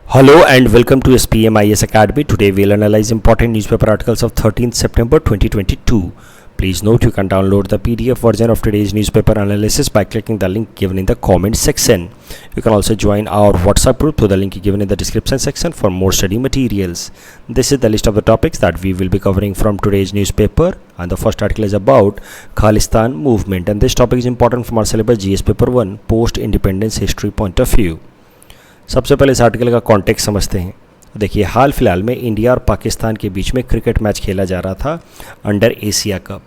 Hello and welcome to SPMIS Academy. Today we'll analyze important newspaper articles of 13th September 2022. Please note you can download the PDF version of today's newspaper analysis by clicking the link given in the comment section. You can also join our WhatsApp group through the link given in the description section for more study materials. This is the list of the topics that we will be covering from today's newspaper, and the first article is about Khalistan movement, and this topic is important from our syllabus GS paper 1 post independence history point of view. सबसे पहले इस article का context समझते हैं। देखिए, हाल फिलहाल में India और पाकिस्तान के बीच में क्रिकेट मैच खेला जा रहा था अंडर एशिया कप,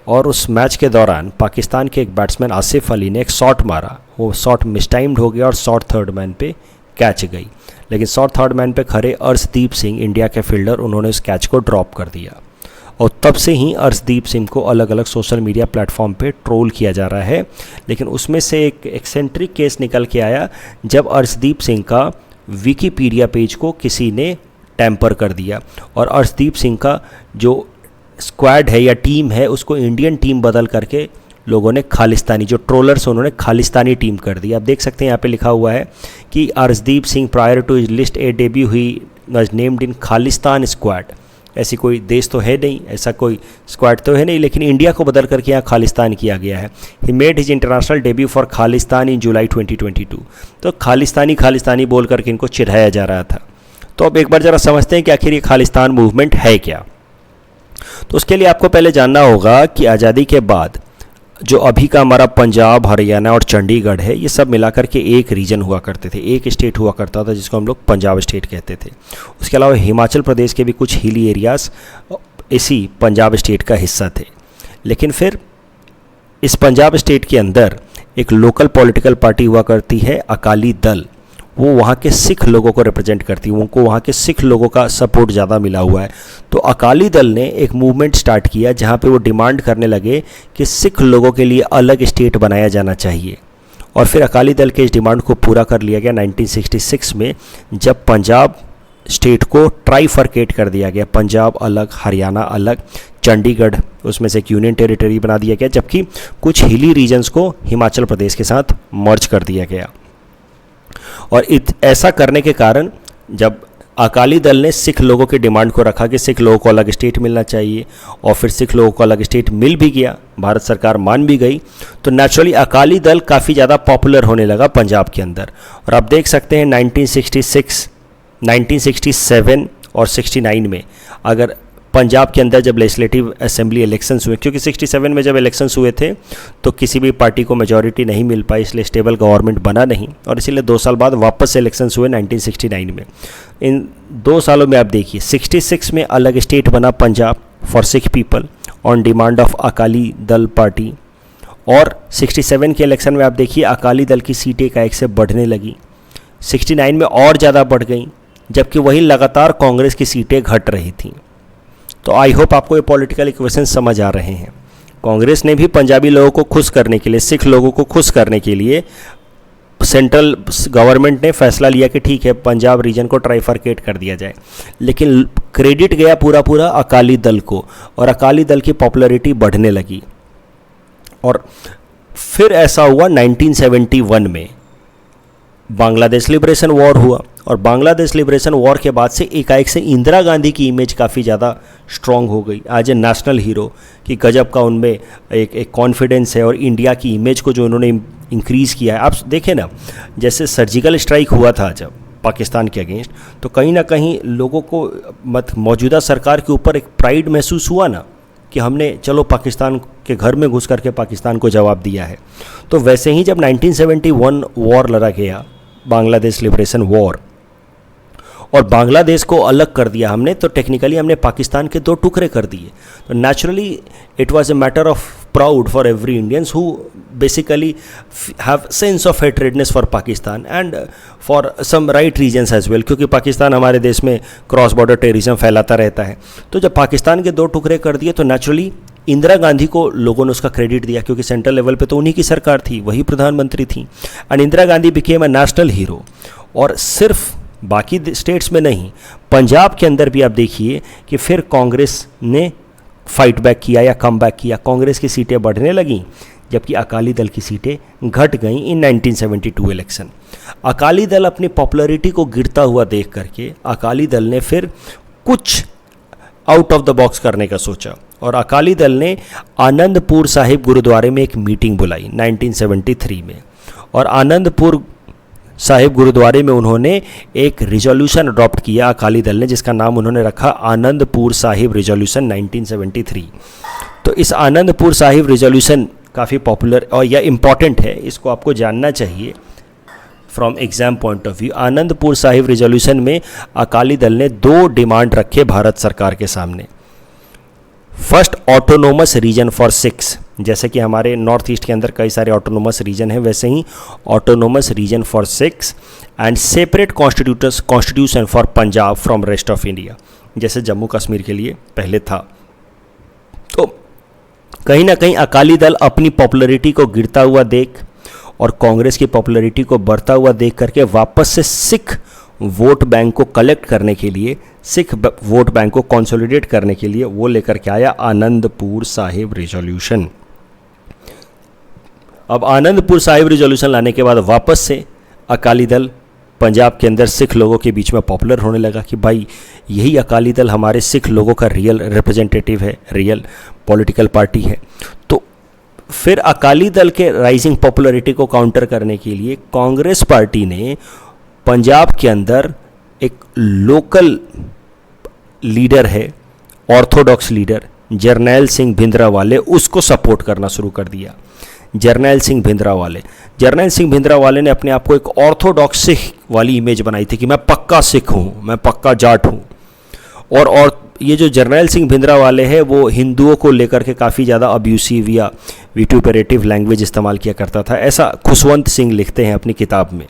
और उस मैच के दौरान पाकिस्तान के एक बैट्समैन आसिफ अली ने एक शॉट मारा। वो शॉट मिसटाइम्ड हो गया और शॉट थर्ड मैन पे कैच गई, लेकिन शॉट थर्ड मैन पे खड़े अर्शदीप सिंह, इंडिया के फील्डर, उन्होंने उस कैच को ड्रॉप कर दिया। और तब से ही अर्शदीप सिंह को अलग अलग सोशल मीडिया प्लेटफॉर्म पे ट्रोल किया जा रहा है। लेकिन उसमें से एक एक्सेंट्रिक केस निकल के आया जब अर्शदीप सिंह का विकीपीडिया पेज को किसी ने टैम्पर कर दिया, और अर्शदीप सिंह का जो स्क्वाड है या टीम है उसको इंडियन टीम बदल करके लोगों ने खालिस्तानी, जो ट्रोलर्स उन्होंने खालिस्तानी टीम कर दी। आप देख सकते हैं यहाँ पे लिखा हुआ है कि Arshdeep Singh prior to his list A debut हुई was named in Khalistan squad. ऐसी कोई देश तो है नहीं, ऐसा कोई स्क्वाड तो है नहीं, लेकिन इंडिया को बदल करके यहाँ खालिस्तान किया गया है। He made his international debut for Khalistan in July 2022। तो खालिस्तानी बोल करके इनको चिढ़ाया जा रहा था। तो अब एक बार ज़रा समझते हैं कि आखिर ये खालिस्तान मूवमेंट है क्या। तो उसके लिए आपको पहले जानना होगा कि आज़ादी के बाद जो अभी का हमारा पंजाब, हरियाणा और चंडीगढ़ है, ये सब मिलाकर के एक रीजन हुआ करते थे, एक स्टेट हुआ करता था जिसको हम लोग पंजाब स्टेट कहते थे। उसके अलावा हिमाचल प्रदेश के भी कुछ हिली एरियाज़ इसी पंजाब स्टेट का हिस्सा थे। लेकिन फिर इस पंजाब स्टेट के अंदर एक लोकल पॉलिटिकल पार्टी हुआ करती है अकाली दल। वो वहाँ के सिख लोगों को रिप्रेजेंट करती है, उनको वहाँ के सिख लोगों का सपोर्ट ज़्यादा मिला हुआ है। तो अकाली दल ने एक मूवमेंट स्टार्ट किया जहाँ पे वो डिमांड करने लगे कि सिख लोगों के लिए अलग स्टेट बनाया जाना चाहिए। और फिर अकाली दल के इस डिमांड को पूरा कर लिया गया 1966 में, जब पंजाब स्टेट को ट्राइफर्केट कर दिया गया। पंजाब अलग, हरियाणा अलग, चंडीगढ़ उसमें से एक यूनियन टेरिटरी बना दिया गया, जबकि कुछ हिली रीजन्स को हिमाचल प्रदेश के साथ मर्ज कर दिया गया। और ऐसा करने के कारण जब अकाली दल ने सिख लोगों की डिमांड को रखा कि सिख लोगों को अलग स्टेट मिलना चाहिए, और फिर सिख लोगों को अलग स्टेट मिल भी गया, भारत सरकार मान भी गई, तो नेचुरली अकाली दल काफ़ी ज़्यादा पॉपुलर होने लगा पंजाब के अंदर। और आप देख सकते हैं 1966, 1967 और 69 में अगर पंजाब के अंदर जब लेजिस्लेटिव असेंबली इलेक्शंस हुए, क्योंकि 67 में जब इलेक्शंस हुए थे तो किसी भी पार्टी को मेजॉरिटी नहीं मिल पाई, इसलिए स्टेबल गवर्नमेंट बना नहीं, और इसीलिए 2 साल बाद वापस से इलेक्शंस हुए 1969 में। इन 2 सालों में आप देखिए, 66 में अलग स्टेट बना Punjab for Sikh people on demand of Akali Dal party, और 67 के इलेक्शन में आप देखिए अकाली दल की सीटें एकाएक से बढ़ने लगी, 69 में और ज़्यादा बढ़ गई, जबकि वही लगातार कांग्रेस की सीटें घट रही थीं। तो आई होप आपको ये पॉलिटिकल इक्वेशन समझ आ रहे हैं। कांग्रेस ने भी पंजाबी लोगों को खुश करने के लिए, सिख लोगों को खुश करने के लिए सेंट्रल गवर्नमेंट ने फैसला लिया कि ठीक है पंजाब रीजन को ट्राइफर्केट कर दिया जाए, लेकिन क्रेडिट गया पूरा अकाली दल को, और अकाली दल की पॉपुलैरिटी बढ़ने लगी। और फिर ऐसा हुआ 1971 में बांग्लादेश लिबरेशन वॉर हुआ, और बांग्लादेश लिबरेशन वॉर के बाद से एकाएक से इंदिरा गांधी की इमेज काफ़ी ज़्यादा स्ट्रॉन्ग हो गई एज ए नेशनल हीरो, कि गजब का उनमें एक कॉन्फिडेंस है, और इंडिया की इमेज को जो उन्होंने इंक्रीज़ किया है। आप देखें ना, जैसे सर्जिकल स्ट्राइक हुआ था जब पाकिस्तान के अगेंस्ट, तो कहीं ना कहीं लोगों को मौजूदा सरकार के ऊपर एक प्राइड महसूस हुआ ना, कि हमने चलो पाकिस्तान के घर में घुस करके पाकिस्तान को जवाब दिया है। तो वैसे ही जब 1971 वॉर लड़ा गया, बांग्लादेश लिबरेशन वॉर, और बांग्लादेश को अलग कर दिया हमने, तो टेक्निकली हमने पाकिस्तान के 2 टुकड़े कर दिए। तो naturally it was a matter of proud for every Indians who basically have sense of hatredness for Pakistan and for some right reasons as well, क्योंकि पाकिस्तान हमारे देश में क्रॉस बॉर्डर टेररिज्म फैलाता रहता है। तो जब पाकिस्तान के 2 टुकड़े कर दिए तो नेचुरली इंदिरा गांधी को लोगों ने उसका क्रेडिट दिया, क्योंकि सेंट्रल लेवल पे तो उन्हीं की सरकार थी, वही प्रधानमंत्री थी, and Indira Gandhi became a national hero. और सिर्फ बाकी स्टेट्स में नहीं, पंजाब के अंदर भी आप देखिए कि फिर कांग्रेस ने फाइट बैक किया या कम बैक किया, कांग्रेस की सीटें बढ़ने लगीं, जबकि अकाली दल की सीटें घट गईं इन 1972 इलेक्शन। अकाली दल अपनी पॉपुलैरिटी को गिरता हुआ देख करके अकाली दल ने फिर कुछ आउट ऑफ द बॉक्स करने का सोचा और अकाली दल ने आनंदपुर साहिब गुरुद्वारे में एक मीटिंग बुलाई 1973 में, और आनंदपुर साहिब गुरुद्वारे में उन्होंने एक रिजोल्यूशन अडॉप्ट किया अकाली दल ने, जिसका नाम उन्होंने रखा आनंदपुर साहिब रिजोल्यूशन 1973। तो इस आनंदपुर साहिब रिजोल्यूशन काफ़ी पॉपुलर और यह इम्पॉर्टेंट है, इसको आपको जानना चाहिए from exam point of view. Anandpur Sahib resolution में अकाली दल ने 2 डिमांड रखे भारत सरकार के सामने। First, autonomous region for Sikhs, जैसे कि हमारे नॉर्थ ईस्ट के अंदर कई सारे ऑटोनोमस रीजन हैं, वैसे ही autonomous region for Sikhs and separate constitution for Punjab from rest of India, जैसे जम्मू कश्मीर के लिए पहले था। तो कहीं ना कहीं अकाली दल अपनी पॉपुलैरिटी को गिरता हुआ देख और कांग्रेस की पॉपुलैरिटी को बढ़ता हुआ देख करके वापस से सिख वोट बैंक को कलेक्ट करने के लिए, सिख वोट बैंक को कंसोलिडेट करने के लिए वो लेकर के आया आनंदपुर साहिब रिजोल्यूशन। अब आनंदपुर साहिब रिजोल्यूशन लाने के बाद वापस से अकाली दल पंजाब के अंदर सिख लोगों के बीच में पॉपुलर होने लगा कि भाई यही अकाली दल हमारे सिख लोगों का रियल रिप्रेजेंटेटिव है, रियल पॉलिटिकल पार्टी है। तो फिर अकाली दल के राइजिंग पॉपुलैरिटी को काउंटर करने के लिए कांग्रेस पार्टी ने पंजाब के अंदर एक लोकल लीडर है, ऑर्थोडॉक्स लीडर जरनैल सिंह भिंद्रावाले, उसको सपोर्ट करना शुरू कर दिया। जरनैल सिंह भिंद्रावाले ने अपने आप को एक ऑर्थोडॉक्स सिख वाली इमेज बनाई थी कि मैं पक्का सिख हूँ, मैं पक्का जाट हूँ। और ये जो जरनैल सिंह भिंद्रावाले है वो हिंदुओं को लेकर के काफ़ी ज़्यादा अब्यूसिव या विटुपेरेटिव लैंग्वेज इस्तेमाल किया करता था, ऐसा खुशवंत सिंह लिखते हैं अपनी किताब में।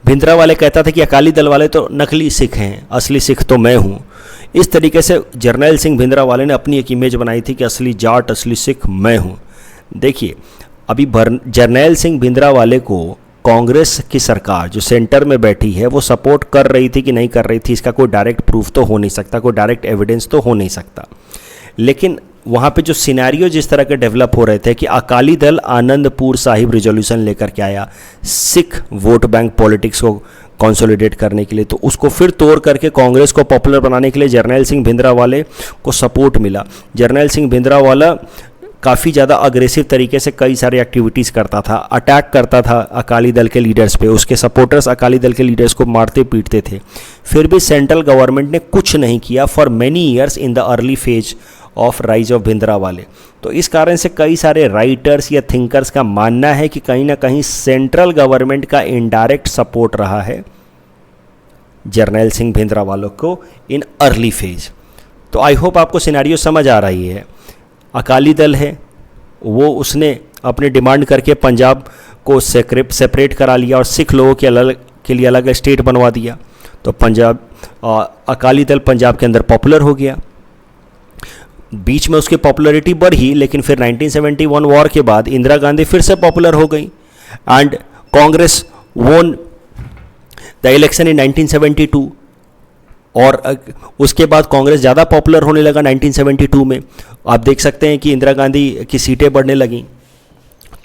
भिंद्रावाले कहता था कि अकाली दल वाले तो नकली सिख हैं, असली सिख तो मैं हूँ। इस तरीके से जरनैल सिंह भिंद्रावाले ने अपनी एक इमेज बनाई थी कि असली जाट, असली सिख मैं हूँ। देखिए, अभी जरनैल सिंह भिंद्रावाले को कांग्रेस की सरकार जो सेंटर में बैठी है वो सपोर्ट कर रही थी कि नहीं कर रही थी, इसका कोई डायरेक्ट प्रूफ तो हो नहीं सकता, कोई डायरेक्ट एविडेंस तो हो नहीं सकता। लेकिन वहाँ पे जो सिनेरियो जिस तरह के डेवलप हो रहे थे कि अकाली दल आनंदपुर साहिब रिजोल्यूशन लेकर के आया सिख वोट बैंक पॉलिटिक्स को कंसोलिडेट करने के लिए, तो उसको फिर तोड़ करके कांग्रेस को पॉपुलर बनाने के लिए जरनैल सिंह भिंद्रावाले को सपोर्ट मिला। जरनैल सिंह भिंद्रावाला काफ़ी ज़्यादा अग्रेसिव तरीके से कई सारी एक्टिविटीज़ करता था, अटैक करता था अकाली दल के लीडर्स पे, उसके सपोर्टर्स अकाली दल के लीडर्स को मारते पीटते थे। फिर भी सेंट्रल गवर्नमेंट ने कुछ नहीं किया for many years in the early phase of rise of Bhindranwale. तो इस कारण से कई सारे राइटर्स या थिंकर्स का मानना है कि कहीं ना कहीं सेंट्रल गवर्नमेंट का इनडायरेक्ट सपोर्ट रहा है जरनैल सिंह भिंद्रावाले को इन अर्ली फेज। तो आई होप आपको सिनेरियो समझ आ रही है। अकाली दल है वो उसने अपने डिमांड करके पंजाब को सेपरेट करा लिया और सिख लोगों के लिए अलग स्टेट बनवा दिया। तो अकाली दल पंजाब के अंदर पॉपुलर हो गया। बीच में उसकी पॉपुलैरिटी बढ़ी, लेकिन फिर 1971 वॉर के बाद इंदिरा गांधी फिर से पॉपुलर हो गई and Congress won the election in 1972। और उसके बाद कांग्रेस ज़्यादा पॉपुलर होने लगा 1972 में। आप देख सकते हैं कि इंदिरा गांधी की सीटें बढ़ने लगीं।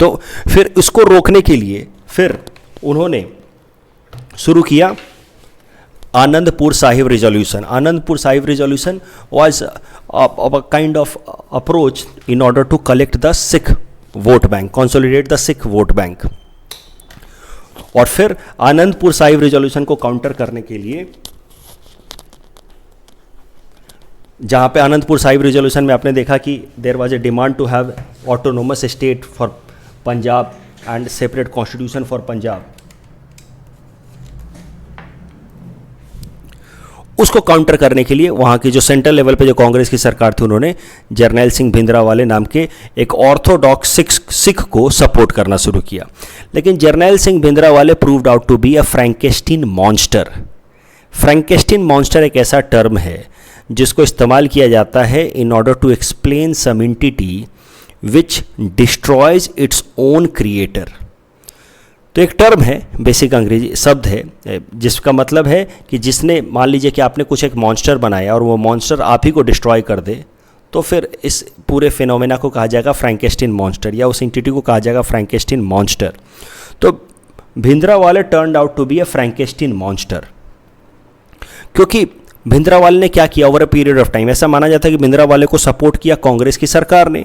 तो फिर इसको रोकने के लिए फिर उन्होंने शुरू किया Anandpur Sahib resolution. Anandpur Sahib resolution was a kind of approach in order to collect the Sikh vote bank, consolidate the Sikh vote bank। और फिर आनंदपुर साहिब रिजोल्यूशन को काउंटर करने के लिए, जहाँ पे आनंदपुर साहिब रिजोल्यूशन में आपने देखा कि there was a demand to have autonomous state for Punjab and separate constitution for Punjab, उसको काउंटर करने के लिए वहाँ की जो सेंट्रल लेवल पे जो कांग्रेस की सरकार थी उन्होंने जरनैल सिंह भिंद्रावाले नाम के एक ऑर्थोडॉक्स सिख को सपोर्ट करना शुरू किया। लेकिन Jarnail Singh Bhindranwale proved out to be a Frankenstein monster. Frankenstein monster एक ऐसा टर्म है जिसको इस्तेमाल किया जाता है in order to explain some entity which destroys its own creator. तो एक टर्म है, बेसिक अंग्रेजी शब्द है, जिसका मतलब है कि जिसने, मान लीजिए कि आपने कुछ एक मॉन्स्टर बनाया और वो मॉन्स्टर आप ही को डिस्ट्रॉय कर दे, तो फिर इस पूरे फिनोमेना को कहा जाएगा फ्रैंकेस्टीन मॉन्स्टर, या उस एंटिटी को कहा जाएगा फ्रैंकेस्टीन मॉन्स्टर। तो Bhindranwale turned out to be a Frankenstein monster. क्योंकि भिंद्रावाले ने क्या किया over a period of time, ऐसा माना जाता है कि भिंद्रावाले को सपोर्ट किया कांग्रेस की सरकार ने,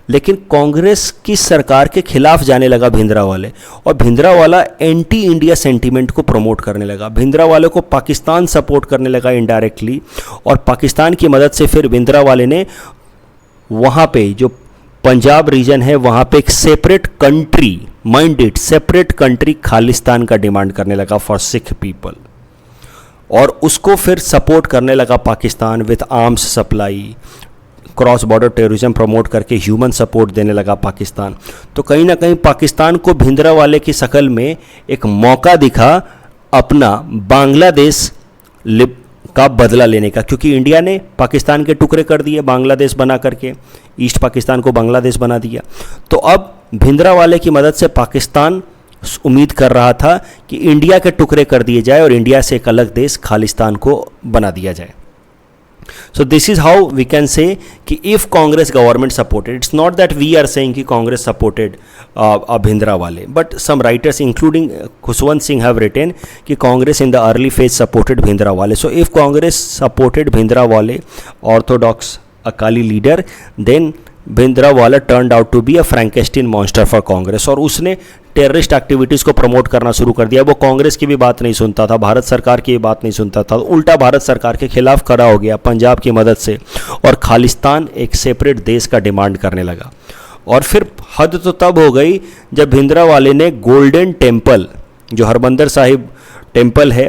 लेकिन कांग्रेस की सरकार के खिलाफ जाने लगा भिंद्रावाले, और भिंद्रावाला एंटी इंडिया सेंटीमेंट को प्रमोट करने लगा। भिंद्रावाले को पाकिस्तान सपोर्ट करने लगा इनडायरेक्टली, और पाकिस्तान की मदद से फिर भिंद्रावाले ने वहाँ पे जो पंजाब रीजन है वहाँ पे एक separate country, mind it, separate country Khalistan का डिमांड करने लगा फॉर सिख पीपल, और उसको फिर सपोर्ट करने लगा Pakistan with arms supply, cross border terrorism promote करके ह्यूमन सपोर्ट देने लगा पाकिस्तान। तो कहीं ना कहीं पाकिस्तान को भिंद्रावाले की शक्ल में एक मौका दिखा अपना बांग्लादेश का बदला लेने का, क्योंकि इंडिया ने पाकिस्तान के टुकड़े कर दिए बांग्लादेश बना करके, ईस्ट पाकिस्तान को बांग्लादेश बना दिया। तो अब भिंद्रावाले की मदद से पाकिस्तान उम्मीद कर रहा था कि इंडिया के टुकड़े कर दिए जाए और इंडिया से एक अलग देश खालिस्तान को बना दिया जाए। So this is how we can say कि if Congress government supported, it's not that we are saying कि Congress supported Bhindranwale, but some writers including Khushwant Singh have written कि Congress in the early phase supported Bhindranwale. So if Congress supported Bhindranwale, orthodox Akali leader, then Bhindranwala turned out to be a Frankenstein monster for Congress, और उसने terrorist activities को promote करना शुरू कर दिया। वो कांग्रेस की भी बात नहीं सुनता था, भारत सरकार की भी बात नहीं सुनता था, उल्टा भारत सरकार के खिलाफ खड़ा हो गया पंजाब की मदद से, और खालिस्तान एक सेपरेट देश का डिमांड करने लगा। और फिर हद तो तब हो गई जब भिंद्रावाले ने गोल्डन टेम्पल, जो हरमंदिर साहिब टेम्पल है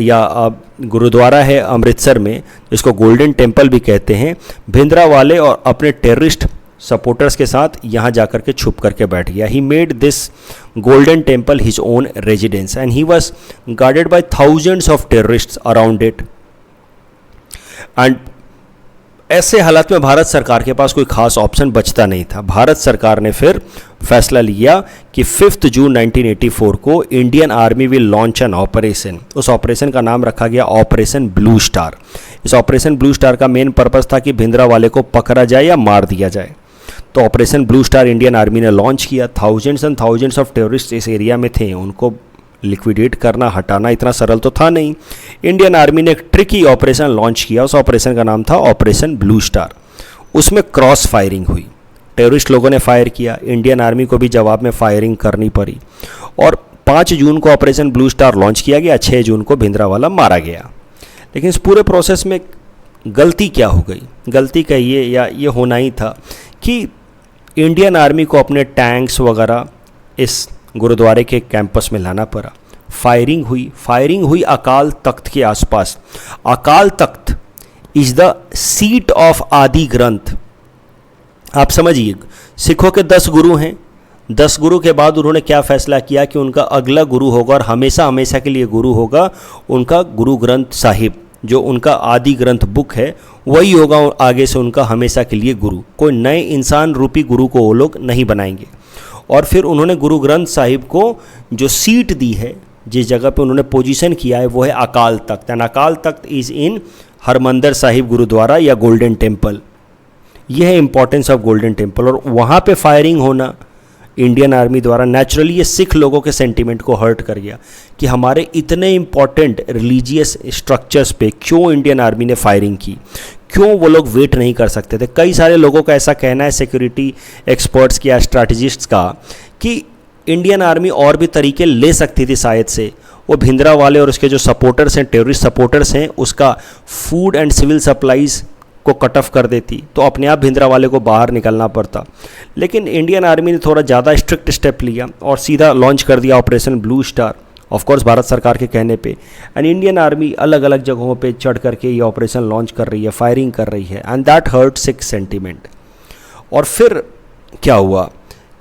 या गुरुद्वारा है अमृतसर में, इसको गोल्डन टेम्पल भी कहते हैं, भिंद्रावाले और अपने टेररिस्ट सपोर्टर्स के साथ यहाँ जाकर के छुप करके बैठ गया। He made this golden temple his own residence and he was guarded by thousands of terrorists around it. And ऐसे हालात में भारत सरकार के पास कोई खास ऑप्शन बचता नहीं था। भारत सरकार ने फिर फैसला लिया कि 5 जून 1984 को Indian army will launch an operation. उस ऑपरेशन का नाम रखा गया ऑपरेशन ब्लू स्टार। इस ऑपरेशन ब्लू स्टार का मेन पर्पस था कि भिंद्रावाले को पकड़ा जाए या मार दिया जाए। तो operation blue star Indian army ने लॉन्च किया। Thousands and thousands of terrorist इस एरिया में थे, उनको लिक्विडेट करना, हटाना इतना सरल तो था नहीं। इंडियन आर्मी ने एक ट्रिकी ऑपरेशन लॉन्च किया, उस ऑपरेशन का नाम था ऑपरेशन ब्लू स्टार। उसमें क्रॉस फायरिंग हुई, टेररिस्ट लोगों ने फायर किया, इंडियन आर्मी को भी जवाब में फायरिंग करनी पड़ी, और 5 जून को ऑपरेशन ब्लू स्टार लॉन्च किया गया। 6 जून को भिंद्रावाला मारा गया। लेकिन इस पूरे प्रोसेस में गलती क्या हो गई, गलती कहिए या ये होना ही था कि इंडियन आर्मी को अपने टैंक्स वगैरह इस गुरुद्वारे के कैंपस में लाना पड़ा। फायरिंग हुई अकाल तख्त के आसपास। Akal Takht is the seat of आदि ग्रंथ। आप समझिए, सिखों के 10 गुरु हैं। 10 गुरु के बाद उन्होंने क्या फैसला किया कि उनका अगला गुरु होगा और हमेशा हमेशा के लिए गुरु होगा उनका गुरु ग्रंथ साहिब, जो उनका आदि ग्रंथ बुक है, वही होगा आगे से उनका हमेशा के लिए गुरु। कोई नए इंसान रूपी गुरु को वो लोग नहीं बनाएंगे। और फिर उन्होंने गुरु ग्रंथ साहिब को जो सीट दी है, जिस जगह पे उन्होंने पोजीशन किया है, वो है Akal Takht. And Akal Takht is in Harmandir Sahib gurdwara या गोल्डन टेम्पल। यह है इंपॉर्टेंस ऑफ गोल्डन टेम्पल। और वहाँ पे फायरिंग होना इंडियन आर्मी द्वारा, नेचुरली ये सिख लोगों के सेंटीमेंट को हर्ट कर गया कि हमारे इतने इंपॉर्टेंट रिलीजियस स्ट्रक्चर्स पे क्यों इंडियन आर्मी ने फायरिंग की, क्यों वो लोग वेट नहीं कर सकते थे। कई सारे लोगों का ऐसा कहना है, सिक्योरिटी एक्सपर्ट्स की या स्ट्रैटेजिस्ट्स का, कि इंडियन आर्मी और भी तरीके ले सकती थी शायद से। वो भिंद्रावाले और उसके जो सपोर्टर्स हैं, टेररिस्ट सपोर्टर्स हैं, उसका फूड एंड सिविल सप्लाईज़ को कट ऑफ कर देती तो अपने आप भिंद्रावाले को बाहर निकलना पड़ता। लेकिन इंडियन आर्मी ने थोड़ा ज़्यादा स्ट्रिक्ट स्टेप लिया और सीधा लॉन्च कर दिया operation blue star, of course Bharat सरकार के कहने पे। एंड इंडियन आर्मी अलग अलग जगहों पे चढ़ करके ये ऑपरेशन लॉन्च कर रही है, फायरिंग कर रही है, and that hurt Sikh sentiment. और फिर क्या हुआ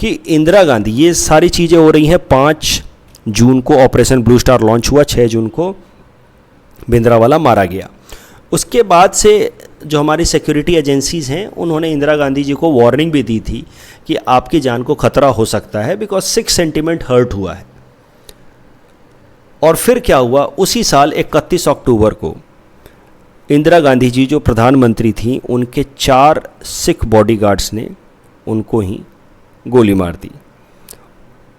कि इंदिरा गांधी, ये सारी चीज़ें हो रही हैं। 5 जून को ऑपरेशन ब्लू स्टार लॉन्च हुआ, 6 जून को भिंद्रावाला मारा गया। उसके बाद से जो हमारी सिक्योरिटी एजेंसीज़ हैं, उन्होंने इंदिरा गांधी जी को वार्निंग भी दी थी कि आपकी जान को खतरा हो सकता है, बिकॉज सिख सेंटीमेंट हर्ट हुआ है। और फिर क्या हुआ, उसी साल 31 अक्टूबर को इंदिरा गांधी जी जो प्रधानमंत्री थी, उनके 4 सिख बॉडीगार्ड्स ने उनको ही गोली मार दी।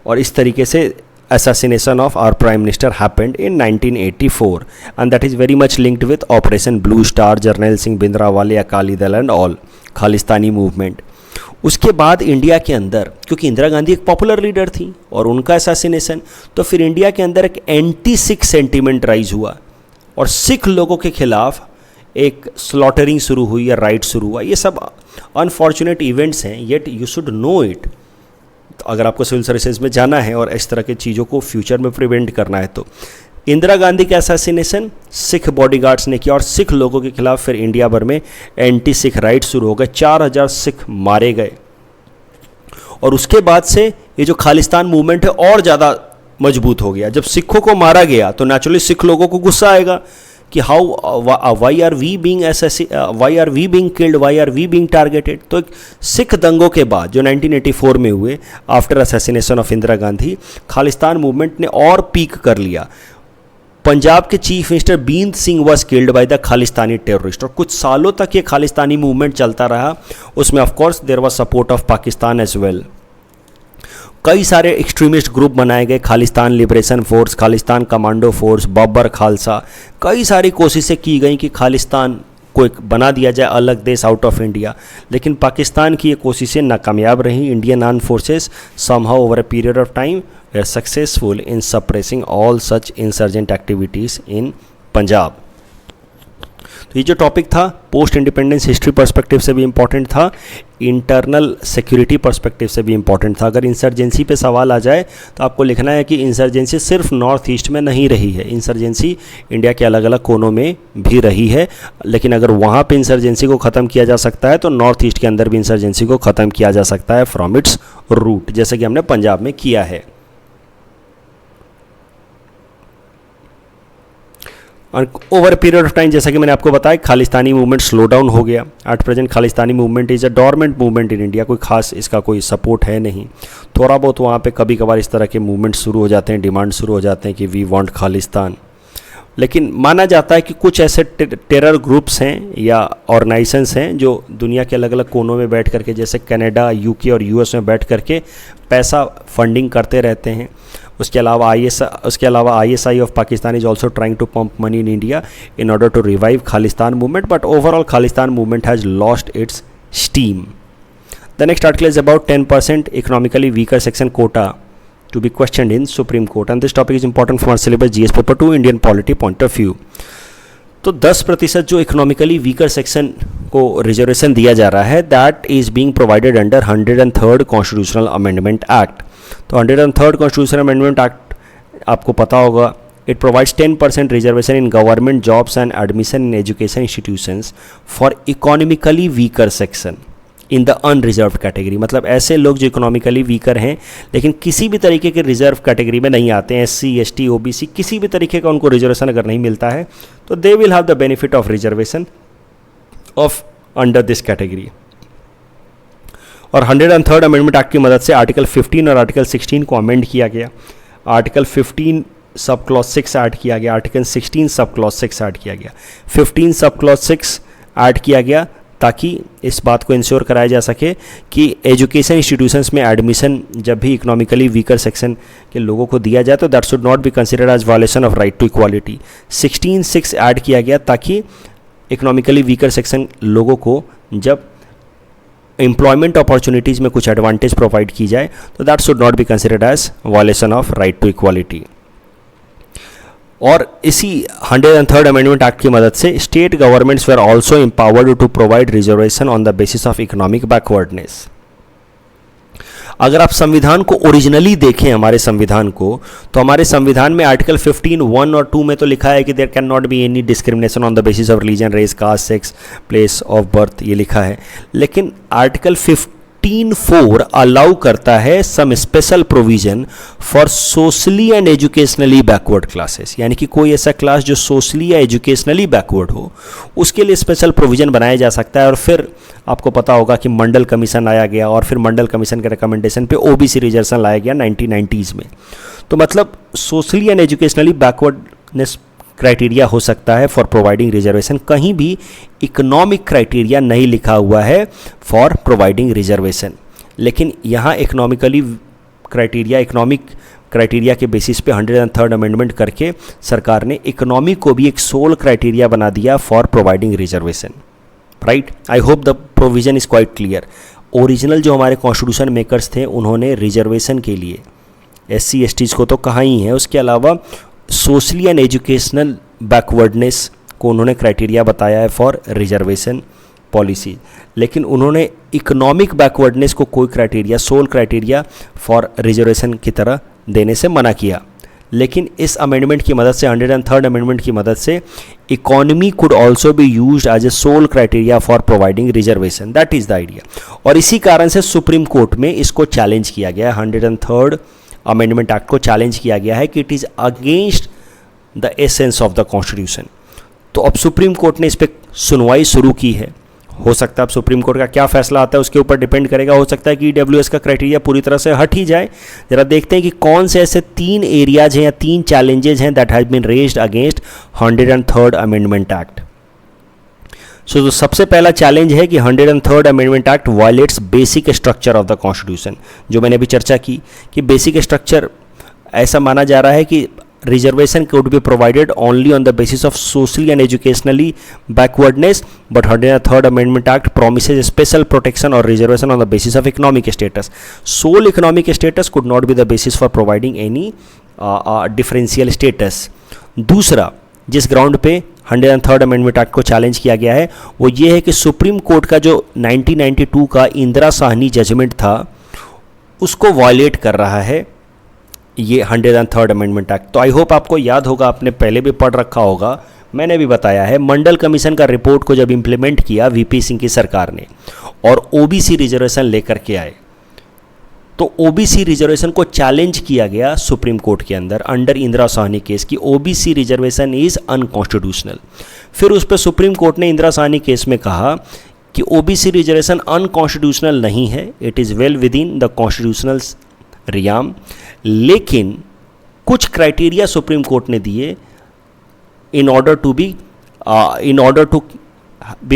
और इस तरीके से assassination of our prime minister happened in 1984, and that is very much linked with Operation Blue Star, Jarnail Singh Bhindranwale, Akali Dal and all, Khalistani movement. उसके बाद इंडिया के अंदर, क्योंकि इंदिरा गांधी एक पॉपुलर लीडर थी और उनका असैसिनेशन, तो फिर इंडिया के अंदर एक एंटी सिख सेंटीमेंट राइज हुआ और सिख लोगों के खिलाफ एक स्लॉटरिंग शुरू हुई या राइट शुरू हुआ। ये सब अनफॉर्चुनेट इवेंट्स हैं, yet you should know it. अगर आपको सिविल सर्विसेज में जाना है और इस तरह की चीज़ों को फ्यूचर में प्रिवेंट करना है, तो इंदिरा गांधी का असैसिनेशन सिख बॉडीगार्ड्स ने किया और सिख लोगों के खिलाफ फिर इंडिया भर में एंटी सिख राइट शुरू हो गए, 4000 सिख मारे गए। और उसके बाद से ये जो खालिस्तान मूवमेंट है और ज़्यादा मजबूत हो गया। जब सिखों को मारा गया तो नेचुरली सिख लोगों को गुस्सा आएगा कि why are we being killed, why are we being targeted. तो एक सिख दंगों के बाद जो 1984 में हुए after assassination of Indira Gandhi, Khalistan movement ने और पीक कर लिया। पंजाब के chief minister Beant Singh was killed by the Khalistani terrorist, और कुछ सालों तक ये खालिस्तानी मूवमेंट चलता रहा। उसमें of course there was support of Pakistan as well. कई सारे एक्सट्रीमिस्ट ग्रुप बनाए गए, Khalistan liberation force, Khalistan commando force, Babbar Khalsa. कई सारी कोशिशें की गई कि खालिस्तान को एक बना दिया जाए अलग देश आउट ऑफ इंडिया, लेकिन पाकिस्तान की ये कोशिशें नाकामयाब रहीं। Indian armed forces somehow over a period of time they are successful in suppressing all such insurgent activities in Punjab. तो ये जो टॉपिक था पोस्ट इंडिपेंडेंस हिस्ट्री पर्सपेक्टिव से भी इम्पॉर्टेंट था, इंटरनल सिक्योरिटी पर्सपेक्टिव से भी इम्पॉर्टेंट था। अगर इंसर्जेंसी पे सवाल आ जाए तो आपको लिखना है कि इंसर्जेंसी सिर्फ नॉर्थ ईस्ट में नहीं रही है, इंसर्जेंसी इंडिया के अलग अलग कोनों में भी रही है। लेकिन अगर वहाँ पे इंसर्जेंसी को ख़त्म किया जा सकता है तो नॉर्थ ईस्ट के अंदर भी इंसर्जेंसी को ख़त्म किया जा सकता है फ्रॉम इट्स रूट, जैसे कि हमने पंजाब में किया है। और over a period of time, जैसा कि मैंने आपको बताया, खालिस्तानी मूवमेंट स्लो डाउन हो गया। At present Khalistani movement is a dormant movement in India, कोई खास इसका कोई सपोर्ट है नहीं। थोड़ा बहुत वहाँ पे कभी कभार इस तरह के मूवमेंट शुरू हो जाते हैं, डिमांड शुरू हो जाते हैं कि वी वांट खालिस्तान। लेकिन माना जाता है कि कुछ ऐसे टेरर ग्रुप्स हैं या ऑर्गेनाइजेशंस हैं जो दुनिया के अलग अलग कोनों में बैठ करके, जैसे कनाडा, यूके और यूएस में बैठ करके पैसा फंडिंग करते रहते हैं। उसके अलावा ISI of Pakistan is also trying to pump money in India in order to revive Khalistan movement, but overall Khalistan movement has lost its steam. The next article is about 10% economically weaker section quota to be questioned in Supreme Court, and this topic is important from our syllabus GS paper 2 Indian polity point of view. तो 10% जो economically weaker section को reservation दिया जा रहा है, that is being provided under 103rd constitutional amendment act. तो 103rd constitutional amendment act आपको पता होगा, it provides 10% reservation in government jobs and admission in education institutions for economically weaker section in the unreserved category. मतलब ऐसे लोग जो economically weaker हैं लेकिन किसी भी तरीके के रिजर्व कैटेगरी में नहीं आते हैं, SC ST OBC, किसी भी तरीके का उनको रिजर्वेशन अगर नहीं मिलता है तो they will have the benefit of reservation of under this category. और 103rd अमेंडमेंट एक्ट की मदद से आर्टिकल 15 और आर्टिकल 16 को अमेंड किया गया। आर्टिकल 15 सब क्लॉज 6 ऐड किया गया, आर्टिकल 16 सब क्लॉज 6 ऐड किया गया। 15 सब क्लॉज 6 ऐड किया गया ताकि इस बात को इंश्योर कराया जा सके कि एजुकेशन इंस्टीट्यूशंस में एडमिशन जब भी इकोनॉमिकली वीकर सेक्शन के लोगों को दिया जाए तो that should not be considered as violation of right to equality. 16(6) add किया गया ताकि इकोनॉमिकली वीकर सेक्शन लोगों को जब एम्प्लॉयमेंट अपॉर्चुनिटीज़ में कुछ एडवांटेज प्रोवाइड की जाए तो that should not be considered as violation of right to equality. और इसी 103rd अमेंडमेंट एक्ट की मदद से state governments were also empowered to provide reservation on the basis of economic backwardness. अगर आप संविधान को ओरिजिनली देखें, हमारे संविधान को, तो हमारे संविधान में आर्टिकल 15(1) और 2 में तो लिखा है कि there can not be any discrimination on the basis of religion, race, caste, sex, place of birth, ये लिखा है। लेकिन आर्टिकल 15(4) अलाउ करता है some special provision for socially and educationally backward classes, यानी कि कोई ऐसा क्लास जो सोशली या एजुकेशनली बैकवर्ड हो उसके लिए स्पेशल प्रोविजन बनाया जा सकता है। और फिर आपको पता होगा कि मंडल कमीशन लाया गया और फिर मंडल कमीशन के रिकमेंडेशन पे OBC रिजर्वेशन लाया गया 1990s में। तो मतलब socially and educationally backwardness criteria हो सकता है फॉर प्रोवाइडिंग रिजर्वेशन, कहीं भी इकोनॉमिक क्राइटेरिया नहीं लिखा हुआ है फॉर प्रोवाइडिंग रिजर्वेशन। लेकिन यहाँ इकोनॉमिक क्राइटेरिया के बेसिस पे 103rd अमेंडमेंट करके सरकार ने इकोनॉमी को भी एक सोल क्राइटेरिया बना दिया for providing reservation, right. I hope the provision is quite clear. Original जो हमारे कॉन्स्टिट्यूशन मेकर्स थे उन्होंने रिजर्वेशन के लिए SC STs को तो कहा ही है, उसके अलावा सोशली एंड एजुकेशनल बैकवर्डनेस को उन्होंने क्राइटेरिया बताया है फॉर रिजर्वेशन पॉलिसी, लेकिन उन्होंने इकोनॉमिक बैकवर्डनेस को कोई criteria, sole criteria for reservation की तरह देने से मना किया। लेकिन इस अमेंडमेंट की मदद से, 103rd अमेंडमेंट की मदद से, economy could also be used as a sole criteria for providing reservation, that is the idea. और इसी कारण से सुप्रीम कोर्ट में इसको चैलेंज किया गया है, 103rd अमेंडमेंट एक्ट को चैलेंज किया गया है कि it is against the essence of the constitution. तो अब सुप्रीम कोर्ट ने इस पर सुनवाई शुरू की है। हो सकता है अब सुप्रीम कोर्ट का क्या फैसला आता है उसके ऊपर डिपेंड करेगा। हो सकता है कि EWS का क्राइटेरिया पूरी तरह से हट ही जाए। जरा देखते हैं कि कौन से ऐसे 3 एरियाज हैं या 3 चैलेंजेज हैं that has been raised against 103rd amendment act. So तो सबसे पहला चैलेंज है कि 103rd amendment act violates basic structure of the constitution, जो मैंने अभी चर्चा की कि बेसिक स्ट्रक्चर ऐसा माना जा रहा है कि reservation could be provided only on the basis of socially and educationally backwardness, but 103rd Amendment Act promises special protection or reservation on the basis of economic status. Sole economic status could not be the basis for providing any differential status. दूसरा जिस ground पे 103rd amendment act को challenge किया गया है वो ये है कि सुप्रीम कोर्ट का जो 1992 का इंदिरा साहनी जजमेंट था उसको वायलेट कर रहा है ये 103rd अमेंडमेंट एक्ट। तो आई होप आपको याद होगा, आपने पहले भी पढ़ रखा होगा, मैंने भी बताया है, मंडल कमीशन का रिपोर्ट को जब इम्प्लीमेंट किया VP सिंह की सरकार ने और OBC रिजर्वेशन लेकर के आए, तो OBC रिजर्वेशन को चैलेंज किया गया सुप्रीम कोर्ट के अंदर अंडर इंदिरा साहनी केस की OBC रिजर्वेशन इज़ अनकॉन्स्टिट्यूशनल। फिर उस पर सुप्रीम कोर्ट ने इंदिरा साहनी केस में कहा कि OBC रिजर्वेशन अनकॉन्स्टिट्यूशनल नहीं है, it is well within the constitutional realm, लेकिन कुछ क्राइटेरिया सुप्रीम कोर्ट ने दिए in order to be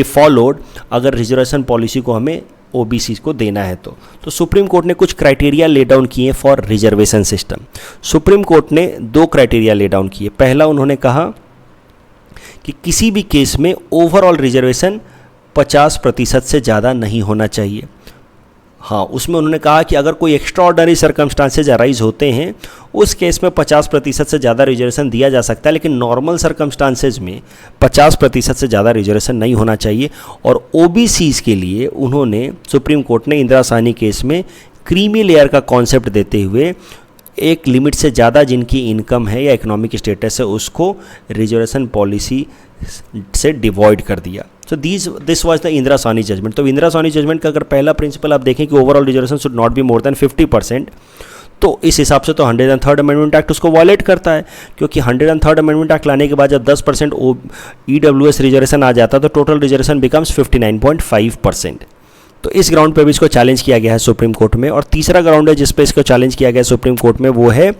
followed अगर रिजर्वेशन पॉलिसी को हमें OBC को देना है तो सुप्रीम कोर्ट ने कुछ क्राइटेरिया ले डाउन किए for reservation system. Supreme court ने 2 क्राइटेरिया ले डाउन किए। पहला उन्होंने कहा कि किसी भी केस में ओवरऑल रिजर्वेशन 50% से ज़्यादा नहीं होना चाहिए। हाँ, उसमें उन्होंने कहा कि अगर कोई एक्स्ट्रा ऑर्डनरी सर्कमस्टांसेज अराइज होते हैं उस केस में 50% से ज़्यादा रिजर्वेशन दिया जा सकता है, लेकिन नॉर्मल सर्कमस्टांसेज में 50% से ज़्यादा रिजर्वेशन नहीं होना चाहिए। और OBCs के लिए उन्होंने, सुप्रीम कोर्ट ने इंदिरा साहनी केस में क्रीमी लेयर का कॉन्सेप्ट देते हुए एक लिमिट से ज़्यादा जिनकी इनकम है या इकोनॉमिक स्टेटस है उसको रिजर्वेशन पॉलिसी से डिवॉइड कर दिया। So this was the Indira Sawhney judgment. तो इंदिरा साहनी जजमेंट का अगर पहला प्रिंसिपल आप देखें कि overall reservation should not be more than 50%, तो इस हिसाब से तो 103rd अमेंडमेंट एक्ट उसको वॉयलेट करता है, क्योंकि 103rd अमेंडमेंट एक्ट लाने के बाद जब 10% EWS रिजर्वेशन आ जाता है तो टोटल रिजर्वेशन बिकम्स 59.5%। तो इस ग्राउंड पे भी इसको चैलेंज किया गया है सुप्रीम कोर्ट में। और तीसरा ग्राउंड है जिस पे इसको चैलेंज किया गया है सुप्रीम कोर्ट में, वो है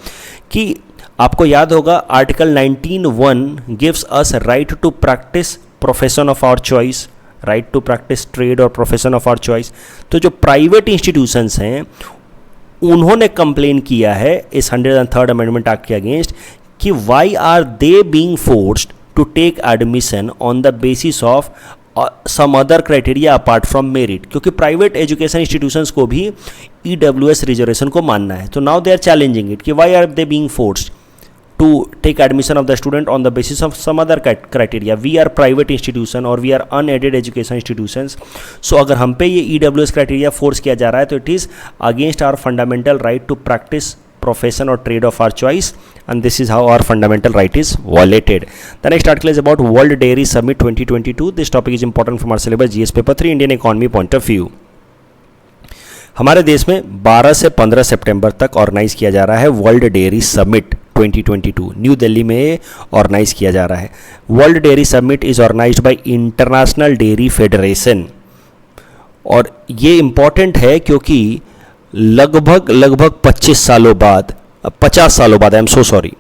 कि आपको याद होगा article 19(1) gives us right to practice profession of our choice, right to practice trade और प्रोफेशन ऑफ आवर चॉइस। तो जो प्राइवेट इंस्टीट्यूशंस हैं उन्होंने कंप्लेन किया है इस 103rd अमेंडमेंट एक्ट के अगेंस्ट कि why are they being forced to take admission on the basis of some other criteria apart from merit, क्योंकि प्राइवेट एजुकेशन इंस्टीट्यूशंस को भी EWS रिजर्वेशन को मानना है। तो now they are challenging it कि why are they being forced to take admission of the student on the basis of some other criteria. We are private institution or we are unaided education institutions. So अगर हम पे ये EWS criteria force किया जा रहा है तो it is against our fundamental right to practice profession or trade of our choice, and this is how our fundamental right is violated. The next article is about World Dairy Summit 2022. This topic is important from our syllabus GS paper 3 Indian economy point of view. हमारे देश में 12 से 15 सितंबर तक organise किया जा रहा है world dairy summit 2022, new Delhi में ऑर्गेनाइज किया जा रहा है। World dairy summit is organised by international dairy federation, और ये इम्पॉर्टेंट है क्योंकि लगभग 50 सालों बाद, 50 सालों बाद, आई एम सो सॉरी,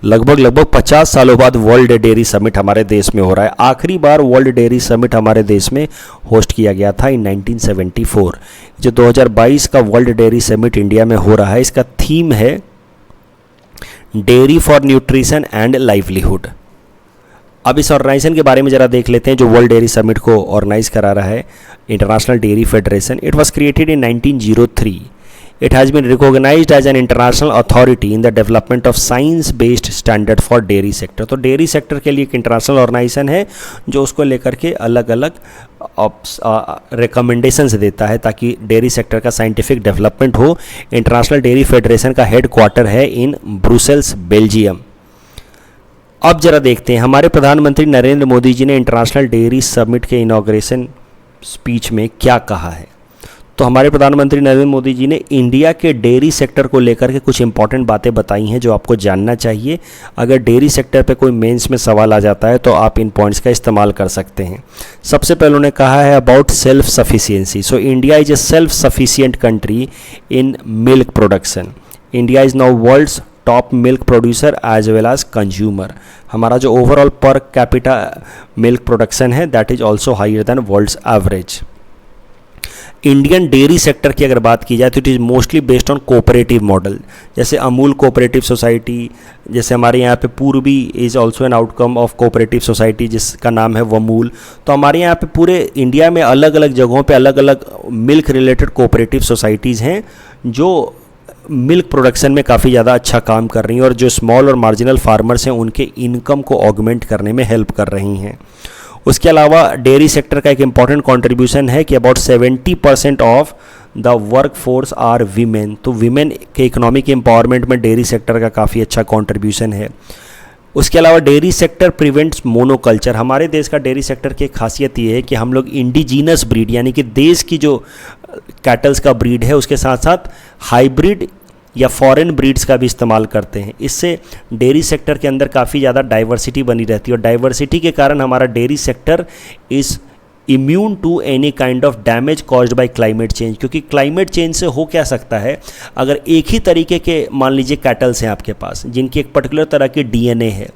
लगभग 50 सालों बाद वर्ल्ड डेयरी समिट हमारे देश में हो रहा है। आखिरी बार वर्ल्ड डेयरी समिट हमारे देश में होस्ट किया गया था इन 1974। जो 2022 का वर्ल्ड डेयरी समिट इंडिया में हो रहा है, इसका थीम है dairy for nutrition and livelihood. अब इस ऑर्गेनाइजेशन के बारे में ज़रा देख लेते हैं जो वर्ल्ड डेयरी समिट को ऑर्गेनाइज करा रहा है, international dairy federation. It was created in 1903। It has been recognized as an international authority in the development of science-based standard for dairy sector। तो डेयरी सेक्टर के लिए एक इंटरनेशनल ऑर्गेनाइजेशन है जो उसको लेकर के अलग अलग रिकमेंडेशंस देता है ताकि डेयरी सेक्टर का साइंटिफिक डेवलपमेंट हो। इंटरनेशनल डेयरी फेडरेशन का हेड क्वार्टर है इन ब्रुसेल्स, बेल्जियम। अब जरा देखते हैं हमारे प्रधानमंत्री नरेंद्र मोदी जी ने इंटरनेशनल डेयरी समिट के इनॉग्रेशन स्पीच में क्या कहा है। तो हमारे प्रधानमंत्री नरेंद्र मोदी जी ने इंडिया के डेयरी सेक्टर को लेकर के कुछ इंपॉर्टेंट बातें बताई हैं जो आपको जानना चाहिए। अगर डेयरी सेक्टर पे कोई मेंस में सवाल आ जाता है तो आप इन पॉइंट्स का इस्तेमाल कर सकते हैं। सबसे पहले उन्होंने कहा है about self sufficiency. So India is a self sufficient country in milk production. India is now world's top milk producer as well as consumer. हमारा जो overall per capita milk production है that is also higher than world's average. Indian dairy sector की अगर बात की जाए तो it is mostly based on cooperative model, जैसे अमूल कोऑपरेटिव सोसाइटी, जैसे हमारे यहाँ पे Purabi is also an outcome of cooperative society जिसका नाम है वमूल। तो हमारे यहाँ पे पूरे इंडिया में अलग अलग जगहों पे अलग अलग मिल्क रिलेटेड कोऑपरेटिव सोसाइटीज़ हैं जो मिल्क प्रोडक्शन में काफ़ी ज़्यादा अच्छा काम कर रही हैं और जो स्मॉल और मार्जिनल फार्मर्स हैं उनके इनकम को ऑगमेंट करने में हेल्प कर रही हैं। उसके अलावा डेयरी सेक्टर का एक इम्पॉर्टेंट कंट्रीब्यूशन है कि about 70% of the work force are women. तो वीमेन के इकोनॉमिक एम्पावरमेंट में डेयरी सेक्टर का काफ़ी अच्छा कंट्रीब्यूशन है। उसके अलावा डेयरी सेक्टर प्रिवेंट्स मोनोकल्चर। हमारे देश का डेयरी सेक्टर की खासियत ये है कि हम लोग इंडिजीनस ब्रीड यानी कि देश की जो कैटल्स का ब्रीड है उसके साथ साथ हाइब्रिड या फॉरेन ब्रीड्स का भी इस्तेमाल करते हैं। इससे डेयरी सेक्टर के अंदर काफ़ी ज़्यादा डाइवर्सिटी बनी रहती है और डाइवर्सिटी के कारण हमारा dairy sector is immune to any kind of damage caused by climate change. क्योंकि क्लाइमेट चेंज से हो क्या सकता है, अगर एक ही तरीके के मान लीजिए कैटल्स हैं आपके पास जिनकी एक पर्टिकुलर तरह की डीएनए है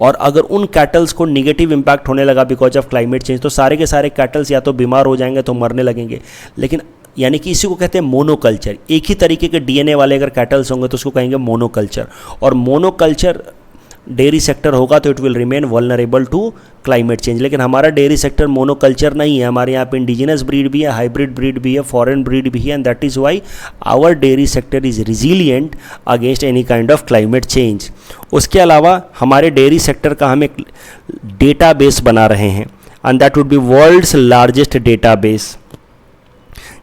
और अगर उन कैटल्स को निगेटिव इम्पैक्ट होने लगा बिकॉज ऑफ क्लाइमेट चेंज तो सारे के सारे कैटल्स या तो बीमार हो जाएंगे तो मरने लगेंगे। लेकिन यानी कि इसी को कहते हैं मोनोकल्चर। एक ही तरीके के डीएनए वाले अगर कैटल्स होंगे तो उसको कहेंगे मोनोकल्चर। और मोनोकल्चर डेयरी सेक्टर होगा तो it will remain vulnerable to climate change. लेकिन हमारा डेयरी सेक्टर मोनोकल्चर नहीं है, हमारे यहाँ पे इंडिजिनस ब्रीड भी है, हाइब्रिड ब्रीड भी है, फॉरेन ब्रीड भी है and that is why our dairy sector is resilient against any kind of climate change. उसके अलावा हमारे डेयरी सेक्टर का हम एक डेटा बेस बना रहे हैं and that would be world's largest data base.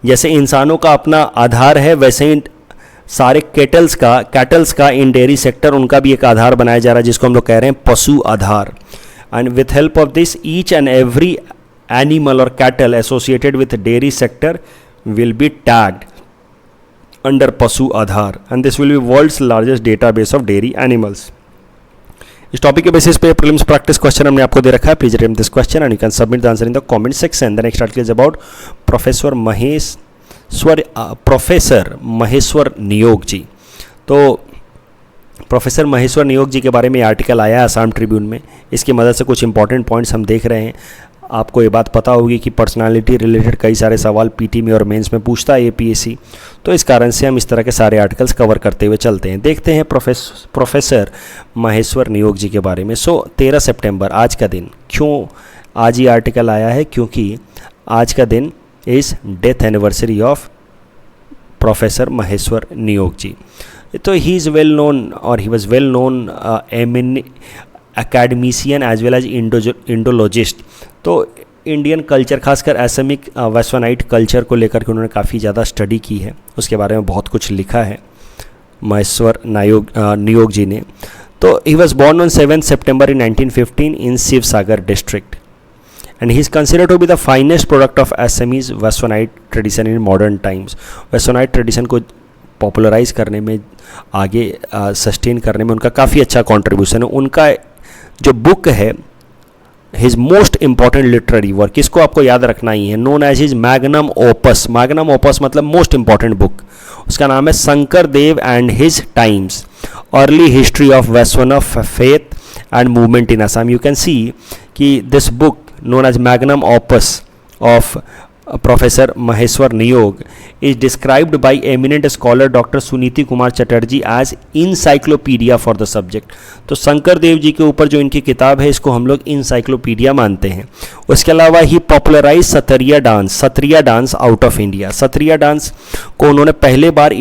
जैसे इंसानों का अपना आधार है वैसे ही सारे कैटल्स का इन डेयरी सेक्टर उनका भी एक आधार बनाया जा रहा है जिसको हम लोग कह रहे हैं Pashu Aadhaar. And with help of this each and every animal और cattle associated with dairy sector will be tagged under Pashu Aadhaar and this will be world's largest database of dairy animals. इस टॉपिक के बेसिस पे प्रीलिम्स प्रैक्टिस क्वेश्चन हमने आपको दे रखा है। Please attempt this question and you can submit the answer in the comment section. The next article is about professor Maheshwar Neog ji. तो professor Maheshwar Neog जी के बारे में आर्टिकल आया है आसाम ट्रिब्यून में। इसकी मदद से कुछ इंपॉर्टेंट पॉइंट्स हम देख रहे हैं। आपको ये बात पता होगी कि पर्सनालिटी रिलेटेड कई सारे सवाल पीटी में और मेंस में पूछता है एपीएससी, तो इस कारण से हम इस तरह के सारे आर्टिकल्स कवर करते हुए चलते हैं। देखते हैं प्रोफेसर महेश्वर नियोग जी के बारे में। 13 सितंबर आज का दिन, क्यों आज ये आर्टिकल आया है? क्योंकि आज का दिन is death anniversary of professor Maheshwar Neog ji. तो ही इज़ वेल नोन और he was well known academician as well as indologist. तो इंडियन कल्चर खासकर असमिक वैश्वनाइट कल्चर को लेकर के उन्होंने काफ़ी ज़्यादा स्टडी की है, उसके बारे में बहुत कुछ लिखा है महेश्वर नियोग जी ने। तो he was born on 7 September in 1915 in Sivasagar district and he is considered to be the finest product of Assamese Vaishnavite tradition in modern times. Vaishnavite tradition को पॉपुलराइज करने में, आगे सस्टेन करने में उनका काफ़ी अच्छा कॉन्ट्रीब्यूशन है। उनका जो बुक है his most important literary work, इसको आपको याद रखना ही है, known as his magnum opus. Magnum opus मतलब मोस्ट इंपॉर्टेंट बुक, उसका नाम है Sankar Dev and his times, early history of Vaishnava faith and movement in Assam. You can see कि this book known as magnum opus of Professor Maheshwar Niyog is described by eminent scholar Dr. Suniti Kumar Chatterjee as encyclopedia for the subject। तो शंकर देव जी के ऊपर जो इनकी किताब है इसको हम लोग इंसाइक्लोपीडिया मानते हैं। उसके अलावा he popularise Sattriya dance out of India. Sattriya dance को उन्होंने पहले बार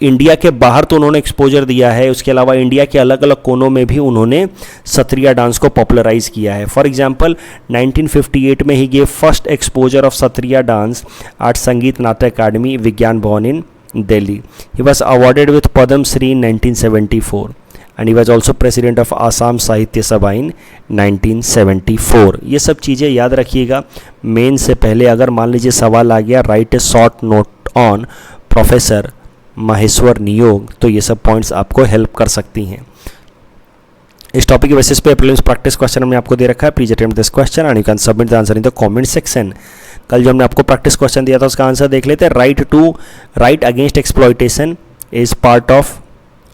इंडिया के बाहर तो उन्होंने एक्सपोजर दिया है, उसके अलावा इंडिया के अलग अलग कोनों में भी उन्होंने सत्रिया डांस को पॉपुलराइज किया है। फॉर एग्जांपल 1958 में he gave first exposure of Sattriya dance at Sangeet Natak Akademi Vigyan Bhavan in Delhi. He was awarded with Padma Shri in 1974 and he was also president of Assam Sahitya Sabha इन 1974। ये सब चीज़ें याद रखिएगा। मेन से पहले अगर मान लीजिए सवाल आ गया right A short note on professor Maheshwar नियोग, तो ये सब पॉइंट्स आपको हेल्प कर सकती हैं। इस टॉपिक के बेसिस पे प्रीलिम्स प्रैक्टिस क्वेश्चन हमने आपको दे रखा है। Please attempt this question and you can submit the answer in the comment section. कल जो हमने आपको प्रैक्टिस क्वेश्चन दिया था उसका आंसर देख लेते हैं। Right against exploitation is part of,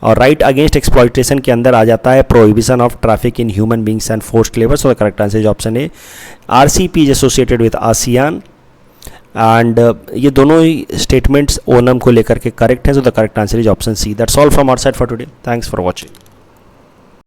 और राइट अगेंस्ट एक्सप्लॉयटेशन के अंदर आ जाता है prohibition of traffic in human beings and forced labour. So the correct answer is option A. RCP is associated with ASEAN and ये दोनों ही statements Onam को लेकर के करेक्ट हैं। So the correct answer is option C. That's all from our side for today. Thanks for watching.